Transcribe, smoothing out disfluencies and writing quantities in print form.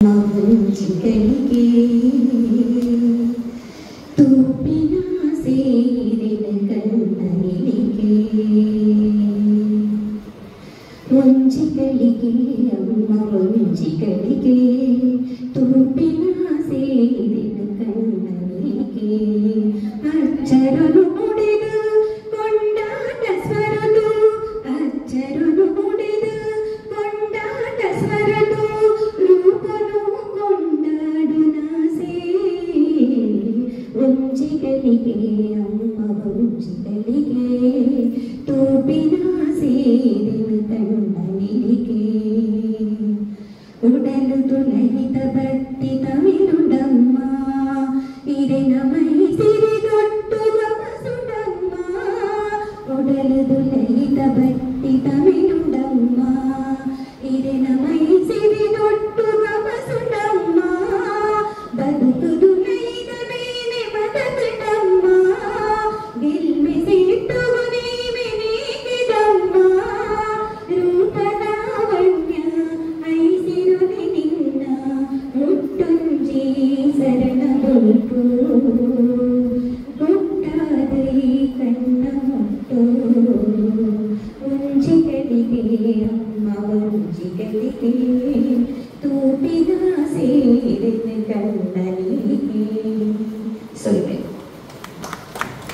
ಮುಂಚಿಗಳಿಗೆ ತೂಪಿನ ಸೇರಿನ ಕಣ್ಣನಿಗೆ ಮುಂಚಿಗಳಿಗೆ ಅಮ್ಮ ಮುಂಚಿಗಳಿಗೆ ತೂಪಿನ ಸೇರಿನ ಕಣ್ಣನಿಗೆ ಅಚ್ಚರನು ನುಡಿದ ಕೊಂಡಾಟ ಸ್ವರನು ಅಚ್ಚರನು ನುಡಿದ ಕೊಂಡಾಟ ಸ್ವರನು ರೂಪನು ಕೊಂಡಾಡು ನಾಸೆ ಮುಂಚಿಗಳಿಗೆ ಅಮ್ಮ ಮುಂಚಿಗಳಿಗೆ ತೂಪಿನ ಸೇರಿನ ಕಣ್ಣನಿಗೆ ಉಡಲು ತುಲಹಿತ ಭಕ್ತಿ ತಮಿಳುಡಮ್ಮ ಇರೆನ ಮೈ ಸಿರಿದೊಟ್ಟು ಗಮಸುಡಮ್ಮ ಉಡಲು ತುಲಹಿತ ಭಕ್ತಿ ತಮಿಳುಡಮ್ಮ ಇರೆನ ಮೈ ಸಿರಿದೊಟ್ಟು ಗಮಸುಡಮ್ಮ ಬದುಕುದು ನೈದ ಮೇಲೆ ಬದಕಡಮ್ಮ ಗೆಲ್ಮೆ ಸಿಟ್ಟು ನೀವೆ ನೀಗಿದಮ್ಮ ರೂಪಲಾವಣ್ಯ ಐಸಿರುವೆ ನಿನ್ನ ಮುಟ್ಟುಂಜಿ ಸರಳ ಬದುಕು ಮುಟ್ಟಾದೆ ಕಣ್ಣ ಮುಟ್ಟು ಮುಂಚಿಗಳಿಗೆ ಅಮ್ಮ ಮುಂಚಿಗಳಿಗೆ ತೂಪಿನ ಸೇರಿನ ಕಣ್ಣನಿಗೆ